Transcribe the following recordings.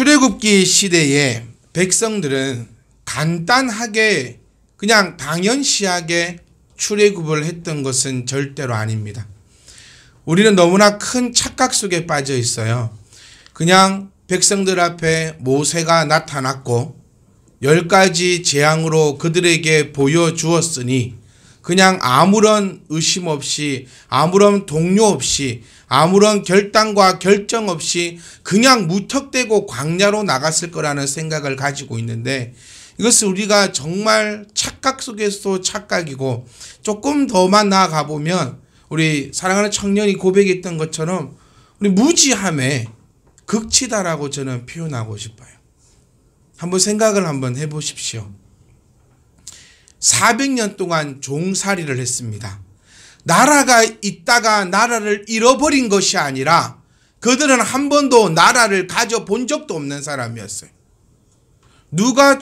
출애굽기 시대에 백성들은 간단하게 그냥 당연시하게 출애굽을 했던 것은 절대로 아닙니다. 우리는 너무나 큰 착각 속에 빠져 있어요. 그냥 백성들 앞에 모세가 나타났고 10가지 재앙으로 그들에게 보여주었으니 그냥 아무런 의심 없이, 아무런 동요 없이, 아무런 결단과 결정 없이 그냥 무턱대고 광야로 나갔을 거라는 생각을 가지고 있는데, 이것은 우리가 정말 착각 속에서도 착각이고, 조금 더만 나아가 보면 우리 사랑하는 청년이 고백했던 것처럼 우리 무지함의 극치다라고 저는 표현하고 싶어요. 한번 생각을 한번 해보십시오. 400년 동안 종살이를 했습니다. 나라가 있다가 나라를 잃어버린 것이 아니라 그들은 한 번도 나라를 가져본 적도 없는 사람이었어요. 누가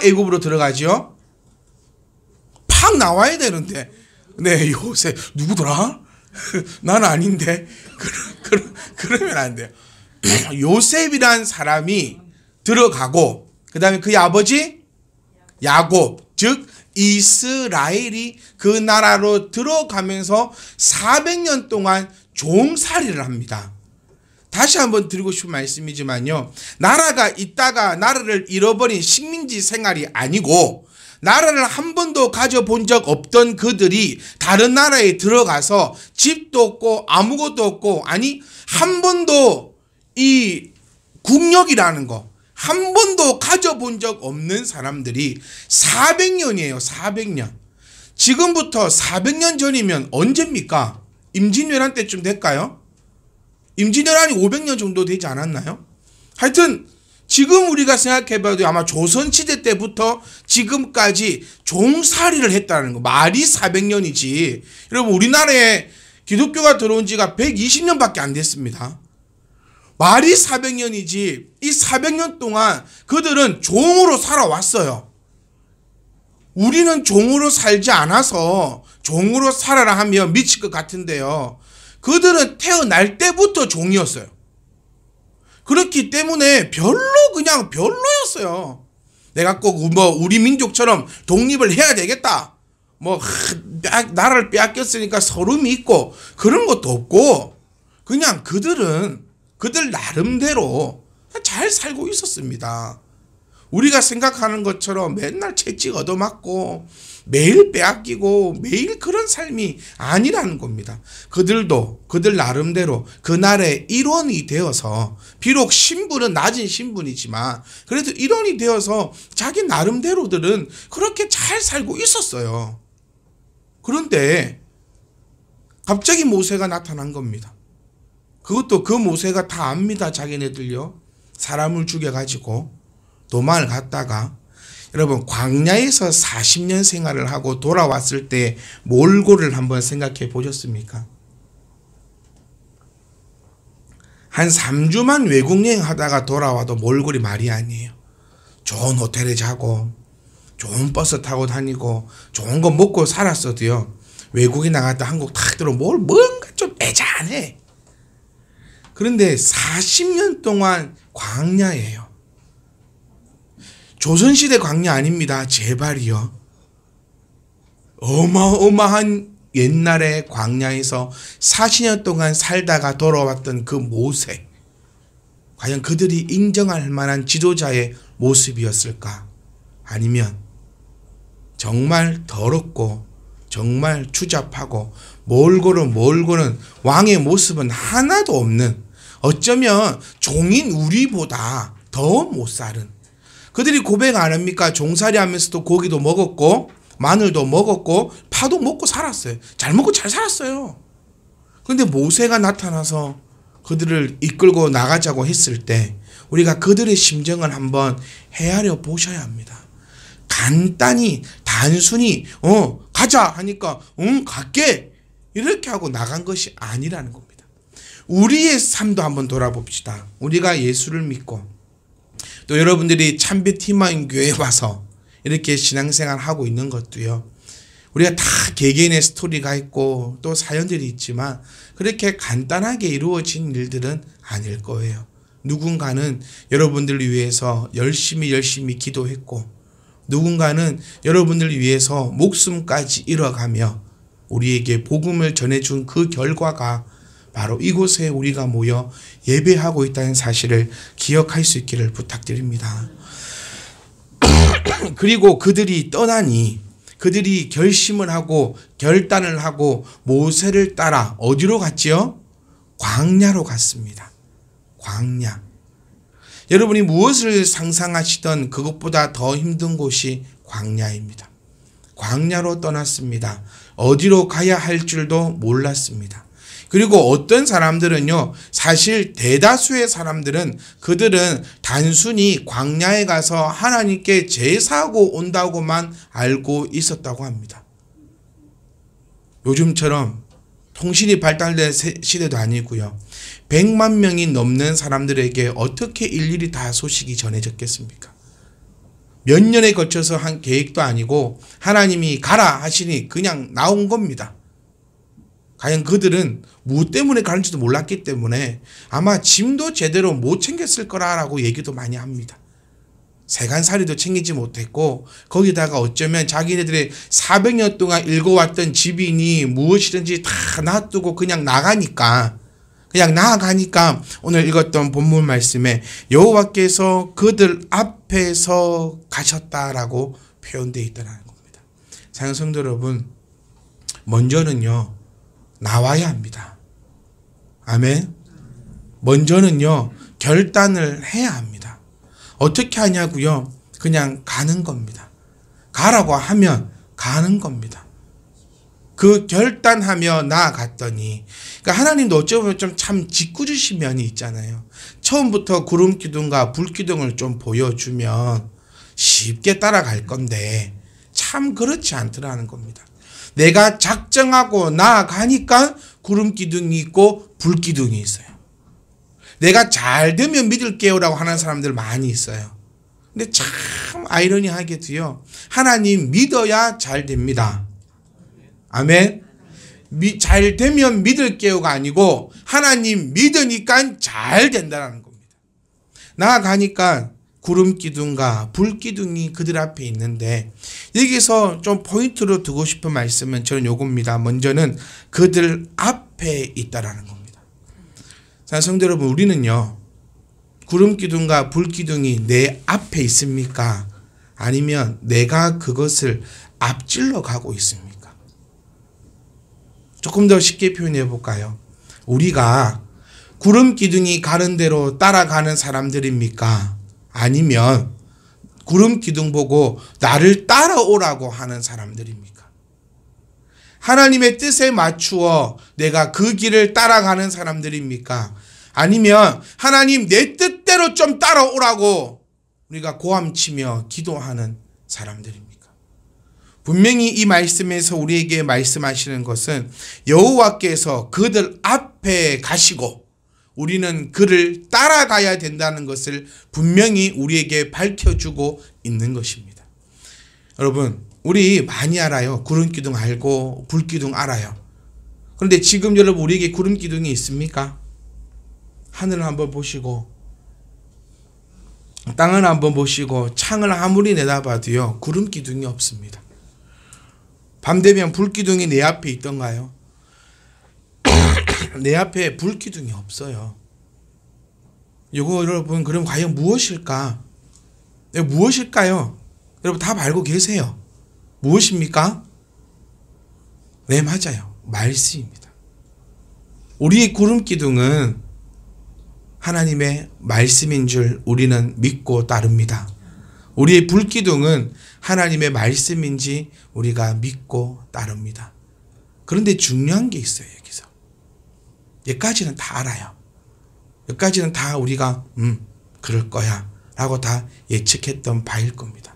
애굽으로 들어가지요? 팍 나와야 되는데, 네, 요셉 누구더라? 나는 아닌데. 그러면 안 돼요. 요셉이란 사람이 들어가고, 그 다음에 그의 아버지 야곱, 즉 이스라엘이 그 나라로 들어가면서 400년 동안 종살이를 합니다. 다시 한번 드리고 싶은 말씀이지만요, 나라가 있다가 나라를 잃어버린 식민지 생활이 아니고, 나라를 한 번도 가져본 적 없던 그들이 다른 나라에 들어가서 집도 없고 아무것도 없고, 아니 한 번도 이 국력이라는 거 한 번도 가져본 적 없는 사람들이 400년이에요. 400년. 지금부터 400년 전이면 언제입니까? 임진왜란 때쯤 될까요? 임진왜란이 500년 정도 되지 않았나요? 하여튼 지금 우리가 생각해봐도 아마 조선시대 때부터 지금까지 종살이를 했다는 거. 말이 400년이지. 여러분, 우리나라에 기독교가 들어온 지가 120년밖에 안 됐습니다. 말이 400년이지 이 400년 동안 그들은 종으로 살아왔어요. 우리는 종으로 살지 않아서 종으로 살아라 하면 미칠 것 같은데요, 그들은 태어날 때부터 종이었어요. 그렇기 때문에 그냥 별로였어요. 내가 꼭 우리 민족처럼 독립을 해야 되겠다, 나라를 빼앗겼으니까 서름이 있고 그런 것도 없고, 그냥 그들 나름대로 잘 살고 있었습니다. 우리가 생각하는 것처럼 맨날 채찍 얻어맞고 매일 빼앗기고 매일 그런 삶이 아니라는 겁니다. 그들도 그들 나름대로 그 나라의 일원이 되어서, 비록 신분은 낮은 신분이지만 그래도 일원이 되어서 자기 나름대로들은 그렇게 잘 살고 있었어요. 그런데 갑자기 모세가 나타난 겁니다. 그것도 그 모세가 다 압니다. 자기네들요. 사람을 죽여가지고 도망을 갔다가, 여러분, 광야에서 40년 생활을 하고 돌아왔을 때 몰골을 한번 생각해 보셨습니까? 한 3주만 외국 여행 하다가 돌아와도 몰골이 말이 아니에요. 좋은 호텔에 자고 좋은 버스 타고 다니고 좋은 거 먹고 살았어도요, 외국에 나갔다 한국 탁 들어 뭔가 좀 애잔해. 그런데 40년 동안 광야예요. 조선시대 광야 아닙니다. 제발이요. 어마어마한 옛날의 광야에서 40년 동안 살다가 돌아왔던 그 모세, 과연 그들이 인정할 만한 지도자의 모습이었을까? 아니면 정말 더럽고 정말 추잡하고 몰고는 왕의 모습은 하나도 없는, 어쩌면 종인 우리보다 더 못 살은, 그들이 고백 안 합니까? 종살이 하면서도 고기도 먹었고 마늘도 먹었고 파도 먹고 살았어요. 잘 먹고 잘 살았어요. 그런데 모세가 나타나서 그들을 이끌고 나가자고 했을 때 우리가 그들의 심정을 한번 헤아려 보셔야 합니다. 간단히 단순히 가자 하니까 갈게 이렇게 하고 나간 것이 아니라는 겁니다. 우리의 삶도 한번 돌아봅시다. 우리가 예수를 믿고 또 여러분들이 참빛 희망 교회에 와서 이렇게 신앙생활 하고 있는 것도요, 우리가 다 개개인의 스토리가 있고 또 사연들이 있지만 그렇게 간단하게 이루어진 일들은 아닐 거예요. 누군가는 여러분들을 위해서 열심히 기도했고, 누군가는 여러분들을 위해서 목숨까지 잃어가며 우리에게 복음을 전해준 그 결과가 바로 이곳에 우리가 모여 예배하고 있다는 사실을 기억할 수 있기를 부탁드립니다. 그리고 그들이 떠나니 그들이 결심을 하고 결단을 하고 모세를 따라 어디로 갔지요? 광야로 갔습니다. 광야. 여러분이 무엇을 상상하시던 그것보다 더 힘든 곳이 광야입니다. 광야로 떠났습니다. 어디로 가야 할 줄도 몰랐습니다. 그리고 어떤 사람들은요, 사실 대다수의 사람들은 그들은 단순히 광야에 가서 하나님께 제사하고 온다고만 알고 있었다고 합니다. 요즘처럼 통신이 발달된 시대도 아니고요. 100만 명이 넘는 사람들에게 어떻게 일일이 다 소식이 전해졌겠습니까? 몇 년에 거쳐서 한 계획도 아니고 하나님이 가라 하시니 그냥 나온 겁니다. 과연 그들은 무 때문에 가는지도 몰랐기 때문에 아마 짐도 제대로 못 챙겼을 거라고 얘기도 많이 합니다. 세간살이도 챙기지 못했고, 거기다가 어쩌면 자기네들의 400년 동안 읽어왔던 집이니 무엇이든지 다 놔두고 그냥 나가니까 오늘 읽었던 본문 말씀에 여호와께서 그들 앞에서 가셨다라고 표현되어 있다는 겁니다. 사랑하는 성도 여러분, 먼저는요, 나와야 합니다. 아멘. 먼저는요, 결단을 해야 합니다. 어떻게 하냐고요? 그냥 가는 겁니다. 가라고 하면 가는 겁니다. 그 결단하며 나아갔더니, 그러니까 하나님도 어쩌면 좀 참 짓궂으신 면이 있잖아요. 처음부터 구름 기둥과 불 기둥을 좀 보여주면 쉽게 따라갈 건데 참 그렇지 않더라는 겁니다. 내가 작정하고 나아가니까 구름 기둥이 있고 불 기둥이 있어요. 내가 잘 되면 믿을게요라고 하는 사람들 많이 있어요. 근데 참 아이러니하게도요, 하나님 믿어야 잘 됩니다. 아멘. 잘 되면 믿을게요가 아니고 하나님 믿으니까 잘 된다는 겁니다. 나아가니까 구름 기둥과 불 기둥이 그들 앞에 있는데, 여기서 좀 포인트로 두고 싶은 말씀은 저는 요겁니다. 먼저는 그들 앞에 있다라는 겁니다. 자, 성도 여러분, 우리는요, 구름 기둥과 불 기둥이 내 앞에 있습니까? 아니면 내가 그것을 앞질러 가고 있습니까? 조금 더 쉽게 표현해 볼까요? 우리가 구름 기둥이 가는 대로 따라가는 사람들입니까? 아니면 구름 기둥 보고 나를 따라오라고 하는 사람들입니까? 하나님의 뜻에 맞추어 내가 그 길을 따라가는 사람들입니까? 아니면 하나님 내 뜻대로 좀 따라오라고 우리가 고함치며 기도하는 사람들입니까? 분명히 이 말씀에서 우리에게 말씀하시는 것은 여호와께서 그들 앞에 가시고 우리는 그를 따라가야 된다는 것을 분명히 우리에게 밝혀주고 있는 것입니다. 여러분, 우리 많이 알아요. 구름기둥 알고 불기둥 알아요. 그런데 지금 여러분, 우리에게 구름기둥이 있습니까? 하늘을 한번 보시고 땅을 한번 보시고 창을 아무리 내다봐도요, 구름기둥이 없습니다. 밤 되면 불기둥이 내 앞에 있던가요? 내 앞에 불기둥이 없어요. 이거 여러분, 그럼 과연 무엇일까? 무엇일까요? 여러분 다 알고 계세요. 무엇입니까? 네, 맞아요. 말씀입니다. 우리의 구름기둥은 하나님의 말씀인 줄 우리는 믿고 따릅니다. 우리의 불기둥은 하나님의 말씀인지 우리가 믿고 따릅니다. 그런데 중요한 게 있어요. 여기서 여기까지는 다 알아요. 여기까지는 다 우리가 그럴 거야 라고 다 예측했던 바일 겁니다.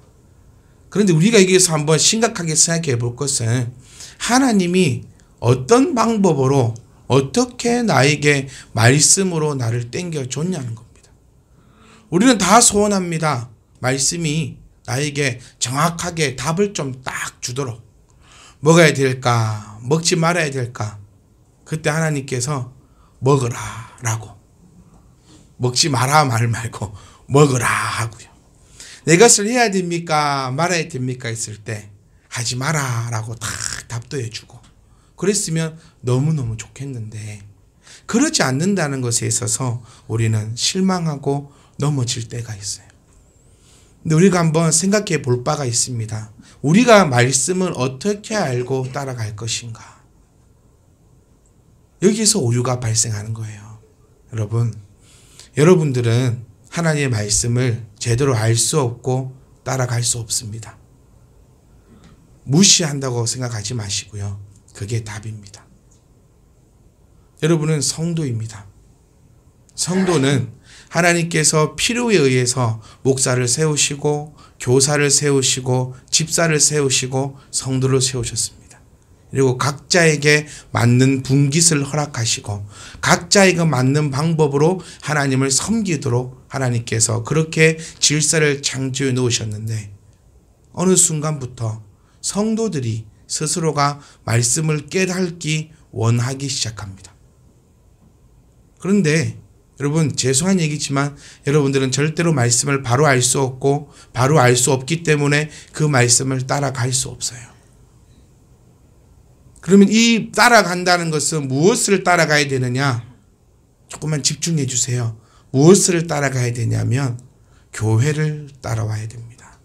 그런데 우리가 여기서 한번 심각하게 생각해 볼 것은, 하나님이 어떤 방법으로 어떻게 나에게 말씀으로 나를 땡겨줬냐는 겁니다. 우리는 다 소원합니다. 말씀이 나에게 정확하게 답을 좀 딱 주도록. 먹어야 될까? 먹지 말아야 될까? 그때 하나님께서 먹으라 라고. 먹지 마라 말 말고 먹으라 하고요. 내 것을 해야 됩니까? 말아야 됩니까? 했을 때 하지 마라 라고 다 답도 해주고 그랬으면 너무너무 좋겠는데 그렇지 않는다는 것에 있어서 우리는 실망하고 넘어질 때가 있어요. 근데 우리가 한번 생각해 볼 바가 있습니다. 우리가 말씀을 어떻게 알고 따라갈 것인가? 여기서 오류가 발생하는 거예요. 여러분들은 하나님의 말씀을 제대로 알 수 없고 따라갈 수 없습니다. 무시한다고 생각하지 마시고요. 그게 답입니다. 여러분은 성도입니다. 성도는 하나님께서 필요에 의해서 목사를 세우시고 교사를 세우시고 집사를 세우시고 성도를 세우셨습니다. 그리고 각자에게 맞는 분깃을 허락하시고 각자에게 맞는 방법으로 하나님을 섬기도록 하나님께서 그렇게 질서를 창조해 놓으셨는데 어느 순간부터 성도들이 스스로가 말씀을 깨닫기 원하기 시작합니다. 그런데 여러분 죄송한 얘기지만 여러분들은 절대로 말씀을 바로 알 수 없고 바로 알 수 없기 때문에 그 말씀을 따라갈 수 없어요. 그러면 이 따라간다는 것은 무엇을 따라가야 되느냐? 조금만 집중해 주세요. 무엇을 따라가야 되냐면 교회를 따라와야 됩니다.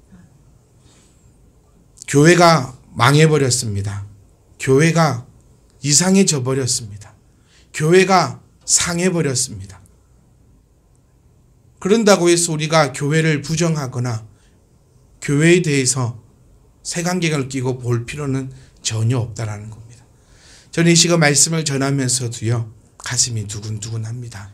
교회가 망해버렸습니다. 교회가 이상해져 버렸습니다. 교회가 상해버렸습니다. 그런다고 해서 우리가 교회를 부정하거나 교회에 대해서 색안경을 끼고 볼 필요는 전혀 없다라는 겁니다. 저는 이 시간 말씀을 전하면서도요 가슴이 두근두근합니다.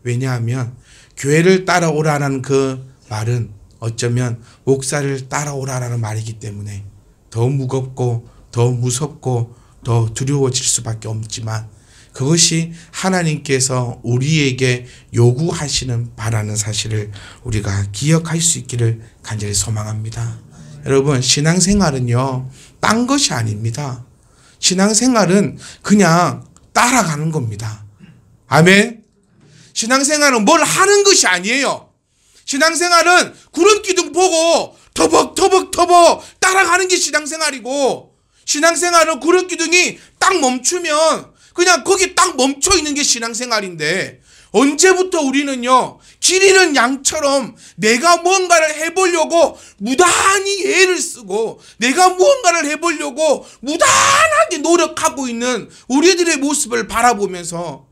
왜냐하면 교회를 따라오라는 그 말은 어쩌면 목사를 따라오라는 말이기 때문에 더 무겁고 더 무섭고 더 두려워질 수밖에 없지만 그것이 하나님께서 우리에게 요구하시는 바라는 사실을 우리가 기억할 수 있기를 간절히 소망합니다. 여러분 신앙생활은요 딴 것이 아닙니다. 신앙생활은 그냥 따라가는 겁니다. 아멘. 신앙생활은 뭘 하는 것이 아니에요. 신앙생활은 구름기둥 보고 터벅터벅 따라가는 게 신앙생활이고 신앙생활은 구름기둥이 딱 멈추면 그냥 거기 딱 멈춰 있는 게 신앙생활인데 언제부터 우리는요 길 잃은 양처럼 내가 무언가를 해보려고 무단히 애를 쓰고 내가 무언가를 해보려고 무단하게 노력하고 있는 우리들의 모습을 바라보면서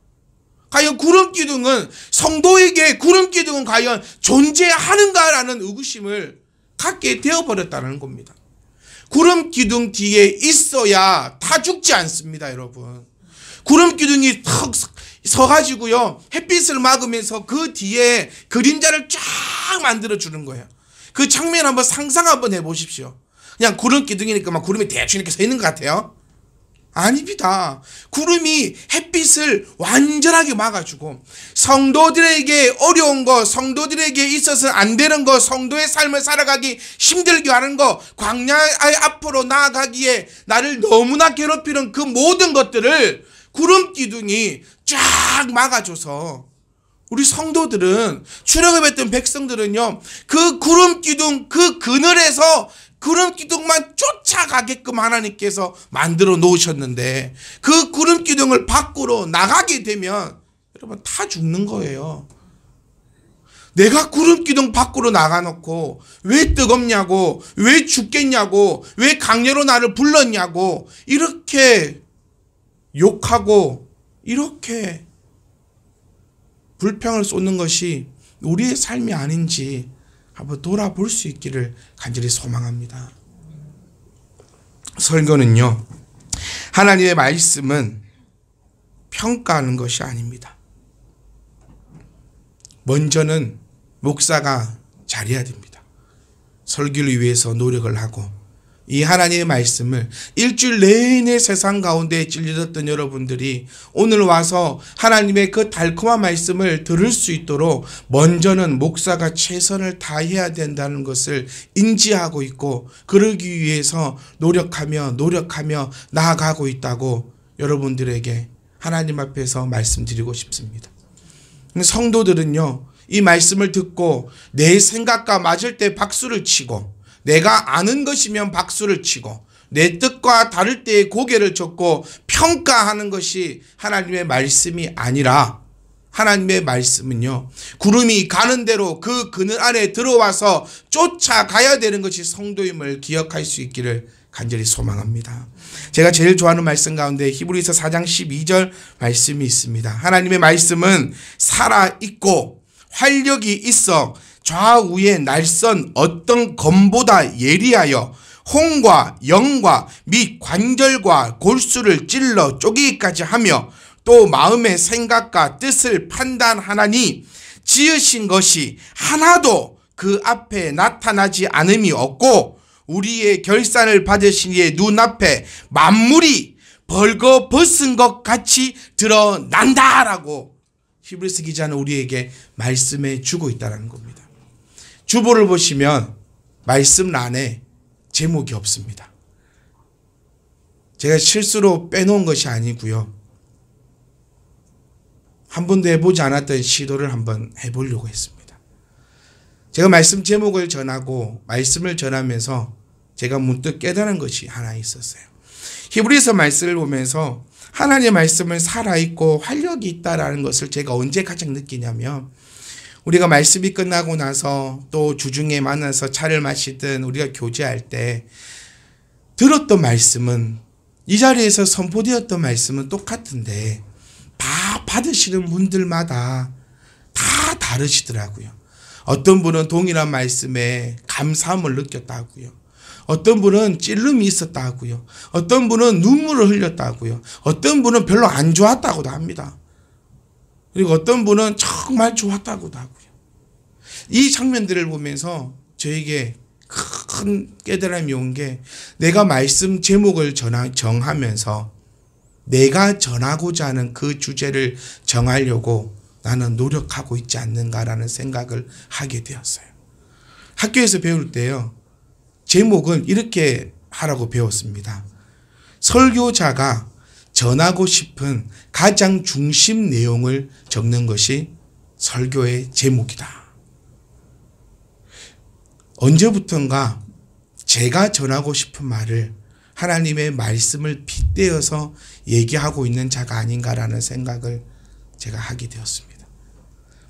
과연 구름기둥은 성도에게 구름기둥은 과연 존재하는가라는 의구심을 갖게 되어버렸다는 겁니다. 구름기둥 뒤에 있어야 다 죽지 않습니다. 여러분 구름기둥이 턱 서가지고요 햇빛을 막으면서 그 뒤에 그림자를 쫙 만들어주는 거예요. 그 장면 한번 상상 한번 해보십시오. 그냥 구름기둥이니까 막 구름이 대충 이렇게 서 있는 것 같아요. 아닙니다. 구름이 햇빛을 완전하게 막아주고 성도들에게 어려운 거 성도들에게 있어서 안 되는 거 성도의 삶을 살아가기 힘들게 하는 거 광야의 앞으로 나아가기에 나를 너무나 괴롭히는 그 모든 것들을 구름기둥이 쫙 막아줘서 우리 성도들은 출애굽했던 백성들은요 그 구름기둥 그 그늘에서 구름기둥만 쫓아가게끔 하나님께서 만들어 놓으셨는데 그 구름기둥을 밖으로 나가게 되면 여러분 다 죽는 거예요. 내가 구름기둥 밖으로 나가놓고 왜 뜨겁냐고 왜 죽겠냐고 왜 강제로 나를 불렀냐고 이렇게 욕하고 이렇게 불평을 쏟는 것이 우리의 삶이 아닌지 한번 돌아볼 수 있기를 간절히 소망합니다. 설교는요 하나님의 말씀은 평가하는 것이 아닙니다. 먼저는 목사가 잘해야 됩니다. 설교를 위해서 노력을 하고 이 하나님의 말씀을 일주일 내내 세상 가운데 찔렸던 여러분들이 오늘 와서 하나님의 그 달콤한 말씀을 들을 수 있도록 먼저는 목사가 최선을 다해야 된다는 것을 인지하고 있고 그러기 위해서 노력하며 나아가고 있다고 여러분들에게 하나님 앞에서 말씀드리고 싶습니다. 성도들은요 이 말씀을 듣고 내 생각과 맞을 때 박수를 치고, 내가 아는 것이면 박수를 치고, 내 뜻과 다를 때에 고개를 젓고 평가하는 것이 하나님의 말씀이 아니라, 하나님의 말씀은요, 구름이 가는 대로 그 그늘 안에 들어와서 쫓아가야 되는 것이 성도임을 기억할 수 있기를 간절히 소망합니다. 제가 제일 좋아하는 말씀 가운데 히브리서 4장 12절 말씀이 있습니다. 하나님의 말씀은 살아있고 활력이 있어 좌우의 날선 어떤 검보다 예리하여 홍과 영과 및 관절과 골수를 찔러 쪼개기까지 하며 또 마음의 생각과 뜻을 판단하나니 지으신 것이 하나도 그 앞에 나타나지 않음이 없고 우리의 결산을 받으신 이의 눈앞에 만물이 벌거벗은 것 같이 드러난다라고 히브리서 기자는 우리에게 말씀해 주고 있다는 겁니다. 주보를 보시면 말씀란에 제목이 없습니다. 제가 실수로 빼놓은 것이 아니고요, 한 번도 해보지 않았던 시도를 한번 해보려고 했습니다. 제가 말씀 제목을 전하고 말씀을 전하면서 제가 문득 깨달은 것이 하나 있었어요. 히브리서 말씀을 보면서 하나님의 말씀은 살아있고 활력이 있다라는 것을 제가 언제 가장 느끼냐면, 우리가 말씀이 끝나고 나서 또 주중에 만나서 차를 마시든 우리가 교제할 때 들었던 말씀은, 이 자리에서 선포되었던 말씀은 똑같은데 다 받으시는 분들마다 다 다르시더라고요. 어떤 분은 동일한 말씀에 감사함을 느꼈다고요. 어떤 분은 찔림이 있었다고요. 어떤 분은 눈물을 흘렸다고요. 어떤 분은 별로 안 좋았다고도 합니다. 그리고 어떤 분은 정말 좋았다고도 하고요. 이 장면들을 보면서 저에게 큰 깨달음이 온 게, 내가 말씀 제목을 정하면서 내가 전하고자 하는 그 주제를 정하려고 나는 노력하고 있지 않는가라는 생각을 하게 되었어요. 학교에서 배울 때요, 제목은 이렇게 하라고 배웠습니다. 설교자가 전하고 싶은 가장 중심 내용을 적는 것이 설교의 제목이다. 언제부턴가 제가 전하고 싶은 말을 하나님의 말씀을 빗대어서 얘기하고 있는 자가 아닌가라는 생각을 제가 하게 되었습니다.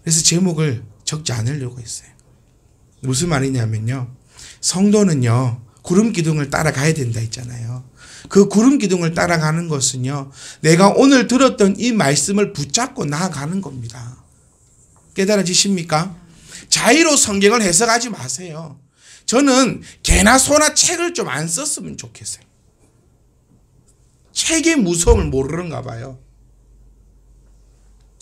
그래서 제목을 적지 않으려고 했어요. 무슨 말이냐면요, 성도는요 구름 기둥을 따라가야 된다 했잖아요. 그 구름 기둥을 따라가는 것은요, 내가 오늘 들었던 이 말씀을 붙잡고 나아가는 겁니다. 깨달아지십니까? 자의로 성경을 해석하지 마세요. 저는 개나 소나 책을 좀 안 썼으면 좋겠어요. 책의 무서움을 모르는가 봐요.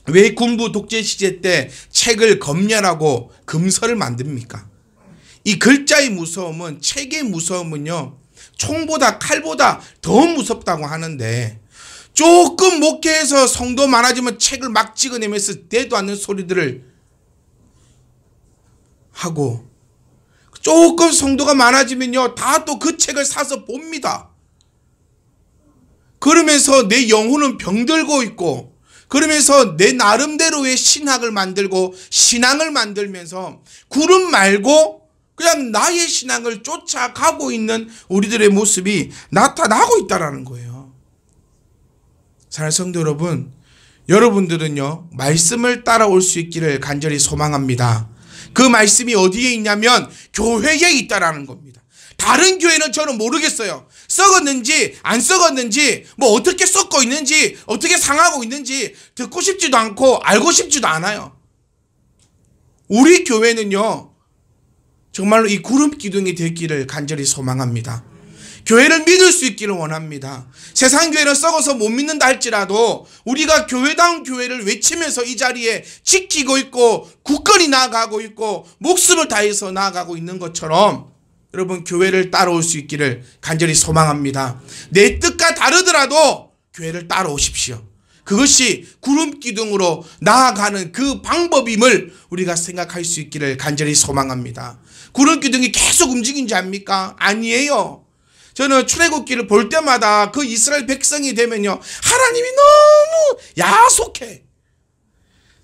왜 군부 독재 시대 때 책을 검열하고 금서를 만듭니까? 이 글자의 무서움은, 책의 무서움은요, 총보다 칼보다 더 무섭다고 하는데, 조금 목회해서 성도 많아지면 책을 막 찍어내면서 대도 않는 소리들을 하고, 조금 성도가 많아지면요 다 또 그 책을 사서 봅니다. 그러면서 내 영혼은 병들고 있고, 그러면서 내 나름대로의 신학을 만들고 신앙을 만들면서 구름 말고 그냥 나의 신앙을 쫓아가고 있는 우리들의 모습이 나타나고 있다는 거예요. 사랑하는 성도 여러분, 여러분들은요 말씀을 따라올 수 있기를 간절히 소망합니다. 그 말씀이 어디에 있냐면 교회에 있다라는 겁니다. 다른 교회는 저는 모르겠어요. 썩었는지 안 썩었는지, 뭐 어떻게 썩고 있는지, 어떻게 상하고 있는지 듣고 싶지도 않고 알고 싶지도 않아요. 우리 교회는요 정말로 이 구름 기둥이 되기를 간절히 소망합니다. 교회를 믿을 수 있기를 원합니다. 세상 교회는 썩어서 못 믿는다 할지라도 우리가 교회다운 교회를 외치면서 이 자리에 지키고 있고 굳건히 나아가고 있고 목숨을 다해서 나아가고 있는 것처럼, 여러분 교회를 따라올 수 있기를 간절히 소망합니다. 내 뜻과 다르더라도 교회를 따라오십시오. 그것이 구름 기둥으로 나아가는 그 방법임을 우리가 생각할 수 있기를 간절히 소망합니다. 구름 기둥이 계속 움직인지 압니까? 아니에요. 저는 출애굽기를 볼 때마다 그 이스라엘 백성이 되면요 하나님이 너무 야속해.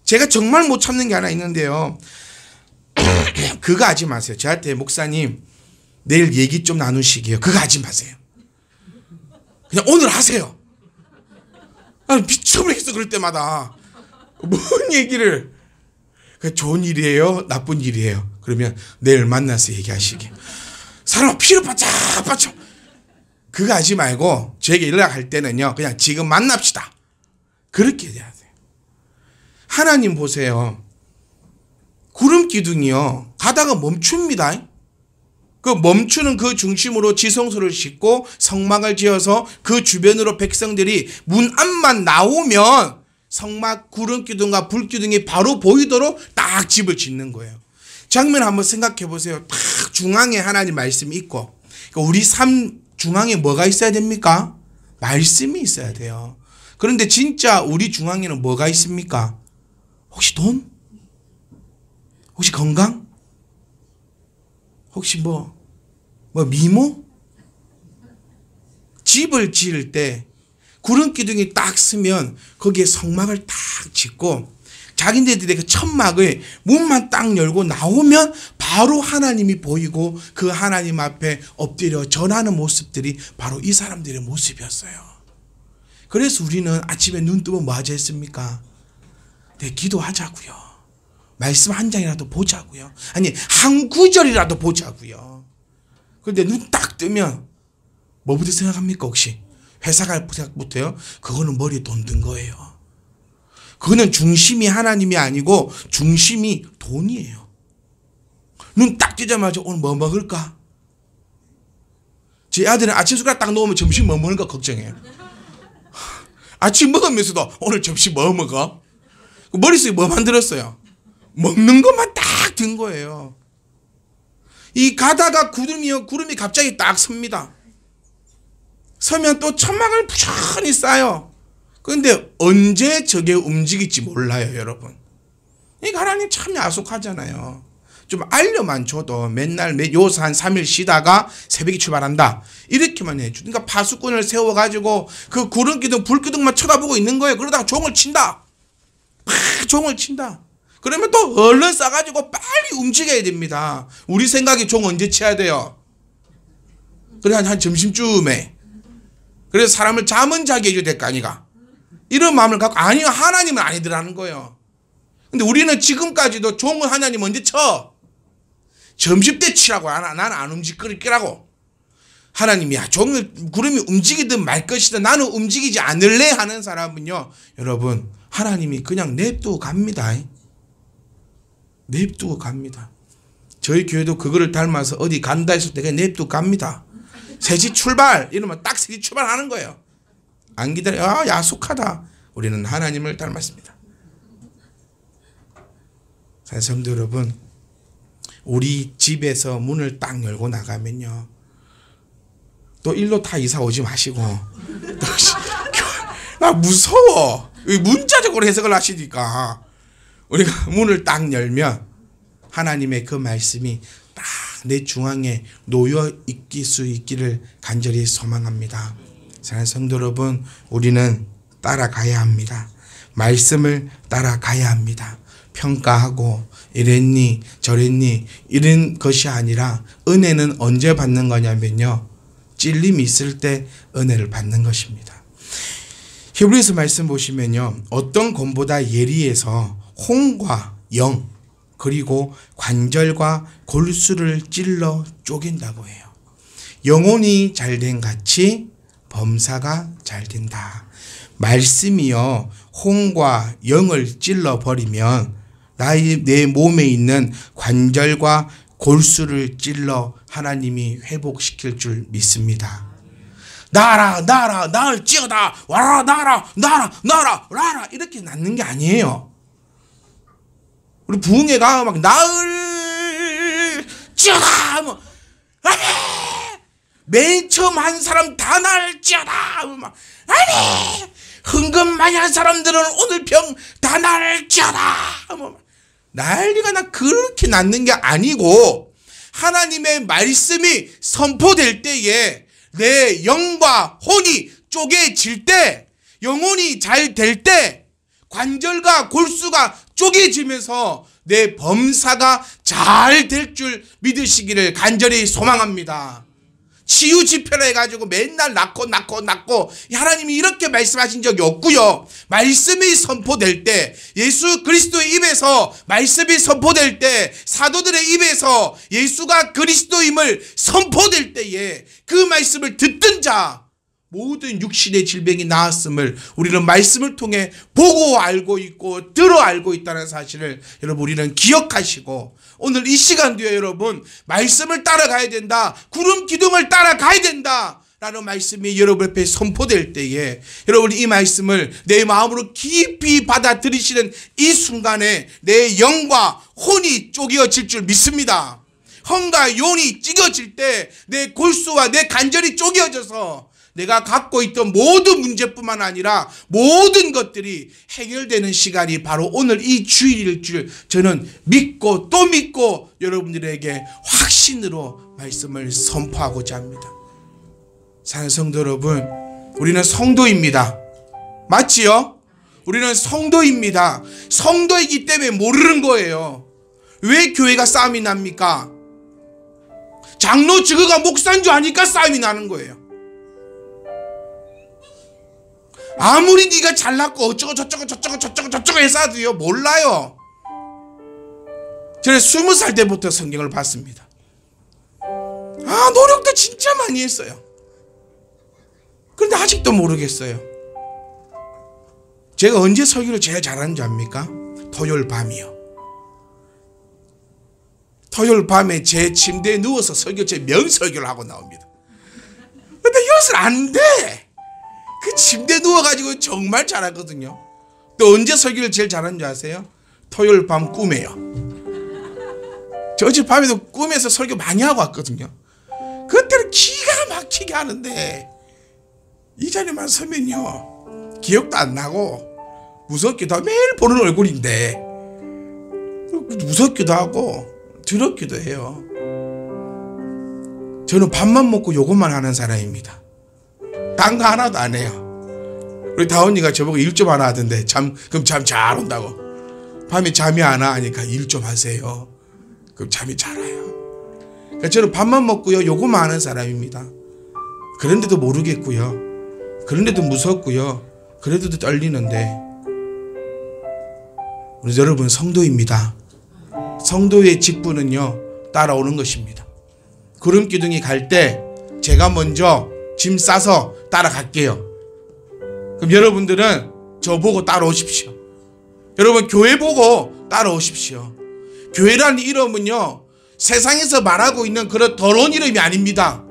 제가 정말 못 참는 게 하나 있는데요. 그거 하지 마세요. 저한테 목사님 내일 얘기 좀 나누시게요. 그거 하지 마세요. 그냥 오늘 하세요. 미쳐버리겠어 그럴 때마다. 뭔 얘기를. 좋은 일이에요? 나쁜 일이에요? 그러면 내일 만나서 얘기하시게. 사람 피를 바짝 그거 하지 말고 저에게 연락할 때는요. 그냥 지금 만납시다. 그렇게 해야 돼요. 하나님 보세요. 구름 기둥이요. 가다가 멈춥니다. 그 멈추는 그 중심으로 지성소를 짓고 성막을 지어서 그 주변으로 백성들이 문 앞만 나오면 성막 구름 기둥과 불 기둥이 바로 보이도록 딱 집을 짓는 거예요. 장면 한번 생각해 보세요. 딱 중앙에 하나님 말씀이 있고 우리 삶 중앙에 뭐가 있어야 됩니까? 말씀이 있어야 돼요. 그런데 진짜 우리 중앙에는 뭐가 있습니까? 혹시 돈? 혹시 건강? 혹시 뭐 미모? 집을 지을 때 구름 기둥이 딱 쓰면 거기에 성막을 딱 짓고 자기네들의 그 천막을 문만 딱 열고 나오면 바로 하나님이 보이고 그 하나님 앞에 엎드려 전하는 모습들이 바로 이 사람들의 모습이었어요. 그래서 우리는 아침에 눈 뜨면 뭐 하자 했습니까? 네, 기도하자고요. 말씀 한 장이라도 보자고요. 아니 한 구절이라도 보자고요. 그런데 눈 딱 뜨면 뭐부터 생각합니까 혹시? 회사 갈 생각부터요? 그거는 머리에 돈 든 거예요. 그거는 중심이 하나님이 아니고 중심이 돈이에요. 눈 딱 뜨자마자 오늘 뭐 먹을까? 제 아들은 아침 숟가락 딱 놓으면 점심 뭐 먹을까 걱정해요. 아침 먹으면서도 오늘 점심 뭐 먹어? 머릿속에 뭐 만들었어요? 먹는 것만 딱 든 거예요. 이 가다가 구름이 갑자기 딱 섭니다. 서면 또 천막을 부천히 쌓여. 그런데 언제 저게 움직일지 몰라요, 여러분. 이 하나님 참 야속하잖아요. 좀 알려만 줘도 맨날 요사 한 3일 쉬다가 새벽에 출발한다. 이렇게만 해줘. 그러니까 파수꾼을 세워가지고 그 구름기둥, 불기둥만 쳐다보고 있는 거예요. 그러다가 종을 친다. 종을 친다. 그러면 또 얼른 싸가지고 빨리 움직여야 됩니다. 우리 생각에 종 언제 쳐야 돼요? 그래 한 점심쯤에. 그래서 사람을 잠은 자게 해줘야 될 거 아니가. 이런 마음을 갖고 아니요 하나님은 아니더라는 거예요. 근데 우리는 지금까지도 종을 하나님 언제 쳐? 점심때 치라고. 나는 안 움직이라고. 하나님이 종을 구름이 움직이든 말 것이든 나는 움직이지 않을래 하는 사람은요. 여러분 하나님이 그냥 냅두고 갑니다. 냅두고 갑니다. 저희 교회도 그거를 닮아서 어디 간다 했을 때 그냥 냅두고 갑니다. 3시 출발 이러면 딱 3시 출발하는 거예요. 안 기다려. 아 야속하다. 우리는 하나님을 닮았습니다. 성도 여러분, 우리 집에서 문을 딱 열고 나가면요 또 일로 다 이사 오지 마시고 나 무서워. 문자적으로 해석을 하시니까 우리가 문을 딱 열면 하나님의 그 말씀이 딱 내 중앙에 놓여 있을 수 있기를 간절히 소망합니다. 사랑하는 성도 여러분, 우리는 따라가야 합니다. 말씀을 따라가야 합니다. 평가하고 이랬니 저랬니 이런 것이 아니라 은혜는 언제 받는 거냐면요 찔림이 있을 때 은혜를 받는 것입니다. 히브리서 말씀 보시면요 어떤 곰보다 예리해서 홍과 영 그리고 관절과 골수를 찔러 쪼갠다고 해요. 영혼이 잘된 같이 범사가 잘된다. 말씀이요 홍과 영을 찔러버리면 내 몸에 있는 관절과 골수를 찔러 하나님이 회복시킬 줄 믿습니다. 나라 나를 찌어다 와라 나라 이렇게 낳는 게 아니에요. 우리 부흥회가 막 나을 찌어다 뭐 아멘 맨 처음 한 사람 다 나를 찌어다 막 아멘 흥금 많이 한 사람들은 오늘 병 다 나를 찌어다 뭐 난리가 나. 그렇게 낳는 게 아니고 하나님의 말씀이 선포될 때에 내 영과 혼이 쪼개질 때 영혼이 잘 될 때 관절과 골수가 쪼개지면서 내 범사가 잘 될 줄 믿으시기를 간절히 소망합니다. 치유 집회로 해가지고 맨날 낳고 하나님이 이렇게 말씀하신 적이 없고요. 말씀이 선포될 때, 예수 그리스도의 입에서 말씀이 선포될 때, 사도들의 입에서 예수가 그리스도임을 선포될 때에 그 말씀을 듣던 자 모든 육신의 질병이 나았음을 우리는 말씀을 통해 보고 알고 있고 들어 알고 있다는 사실을 여러분 우리는 기억하시고, 오늘 이 시간도요 여러분 말씀을 따라가야 된다, 구름 기둥을 따라가야 된다 라는 말씀이 여러분 앞에 선포될 때에 여러분 이 말씀을 내 마음으로 깊이 받아들이시는 이 순간에 내 영과 혼이 쪼개어질 줄 믿습니다. 혼과 영이 찢어질 때 내 골수와 내 관절이 쪼개어져서 내가 갖고 있던 모든 문제뿐만 아니라 모든 것들이 해결되는 시간이 바로 오늘 이 주일일 줄 저는 믿고 또 믿고 여러분들에게 확신으로 말씀을 선포하고자 합니다. 사랑하는 성도 여러분, 우리는 성도입니다. 맞지요? 우리는 성도입니다. 성도이기 때문에 모르는 거예요. 왜 교회가 싸움이 납니까? 장로 저거가 목사인 줄 아니까 싸움이 나는 거예요. 아무리 네가 잘났고 어쩌고 저쩌고 해서도요 몰라요. 저는 20살 때부터 성경을 봤습니다. 노력도 진짜 많이 했어요. 그런데 아직도 모르겠어요. 제가 언제 설교를 제일 잘하는 줄 압니까? 토요일 밤이요. 토요일 밤에 제 침대에 누워서 설교, 제 명설교를 하고 나옵니다. 근데 이것은 안 돼. 그 침대에 누워가지고 정말 잘하거든요. 또 언제 설교를 제일 잘하는 줄 아세요? 토요일 밤 꿈에요. 저 어젯밤에도 꿈에서 설교 많이 하고 왔거든요. 그때는 기가 막히게 하는데 이 자리만 서면요 기억도 안 나고 무섭기도 하고, 매일 보는 얼굴인데 무섭기도 하고 두렵기도 해요. 저는 밥만 먹고 요것만 하는 사람입니다. 딴 거 하나도 안 해요. 우리 다원이가 저보고 일 좀 하나 하던데 그럼 잠 잘 온다고. 밤에 잠이 안 와 하니까 일 좀 하세요. 그럼 잠이 잘 와요. 그러니까 저는 밥만 먹고요 요것만 하는 사람입니다. 그런데도 모르겠고요, 그런데도 무섭고요, 그래도 떨리는데 우리 여러분 성도입니다. 성도의 직분은요 따라오는 것입니다. 구름 기둥이 갈 때 제가 먼저 짐 싸서 따라갈게요. 그럼 여러분들은 저 보고 따라오십시오. 여러분 교회 보고 따라오십시오. 교회라는 이름은요 세상에서 말하고 있는 그런 더러운 이름이 아닙니다.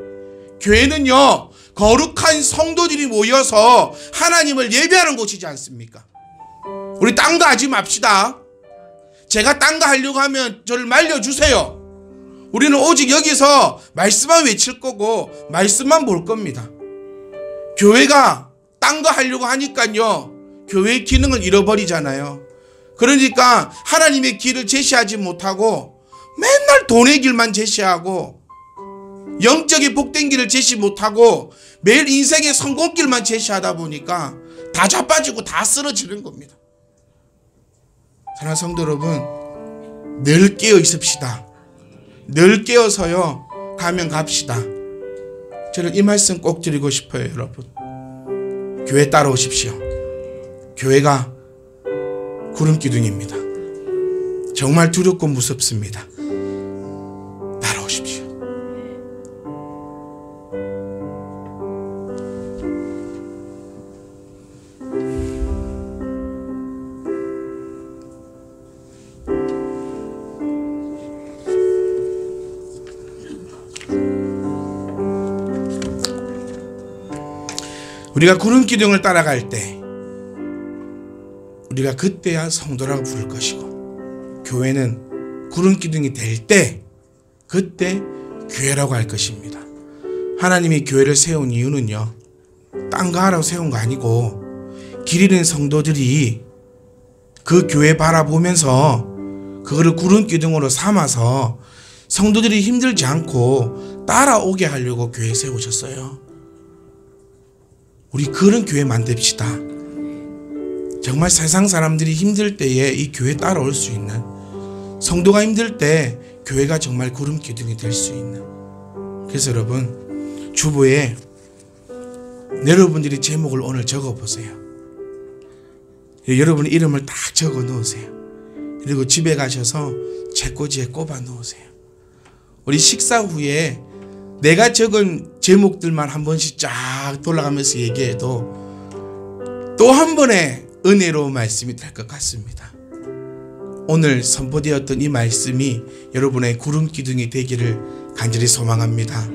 교회는요 거룩한 성도들이 모여서 하나님을 예배하는 곳이지 않습니까? 우리 딴 거 하지 맙시다. 제가 딴 거 하려고 하면 저를 말려주세요. 우리는 오직 여기서 말씀만 외칠 거고 말씀만 볼 겁니다. 교회가 딴 거 하려고 하니까요 교회의 기능을 잃어버리잖아요. 그러니까 하나님의 길을 제시하지 못하고 맨날 돈의 길만 제시하고 영적인 복된 길을 제시 못하고 매일 인생의 성공길만 제시하다 보니까 다 자빠지고 다 쓰러지는 겁니다. 사랑하는 성도 여러분, 늘 깨어 있읍시다. 늘 깨어서요 가면 갑시다. 저는 이 말씀 꼭 드리고 싶어요. 여러분 교회 따라오십시오. 교회가 구름기둥입니다. 정말 두렵고 무섭습니다. 따라오십시오. 우리가 구름기둥을 따라갈 때 우리가 그때야 성도라고 부를 것이고, 교회는 구름기둥이 될 때 그때 교회라고 할 것입니다. 하나님이 교회를 세운 이유는요 딴 거 하라고 세운 거 아니고, 길 잃은 성도들이 그 교회 바라보면서 그거를 구름기둥으로 삼아서 성도들이 힘들지 않고 따라오게 하려고 교회 세우셨어요. 우리 그런 교회 만듭시다. 정말 세상 사람들이 힘들 때에 이 교회 따라올 수 있는, 성도가 힘들 때 교회가 정말 구름 기둥이 될 수 있는. 그래서 여러분, 주보에 여러분들이 제목을 오늘 적어보세요. 여러분 이름을 딱 적어 놓으세요. 그리고 집에 가셔서 책꽂이에 꼽아 놓으세요. 우리 식사 후에 내가 적은 제목들만 한 번씩 쫙 돌아가면서 얘기해도 또 한 번의 은혜로운 말씀이 될 것 같습니다. 오늘 선포되었던 이 말씀이 여러분의 구름 기둥이 되기를 간절히 소망합니다.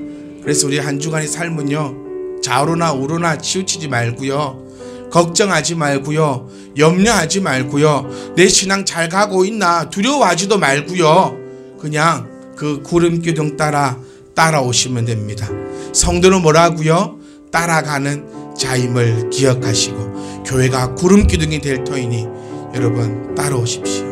그래서 우리 한 주간의 삶은요, 좌우로나 우로나 치우치지 말고요, 걱정하지 말고요, 염려하지 말고요, 내 신앙 잘 가고 있나 두려워하지도 말고요, 그냥 그 구름 기둥 따라오시면 됩니다. 성도는 뭐라고요? 따라가는 자임을 기억하시고 교회가 구름 기둥이 될 터이니 여러분 따라오십시오.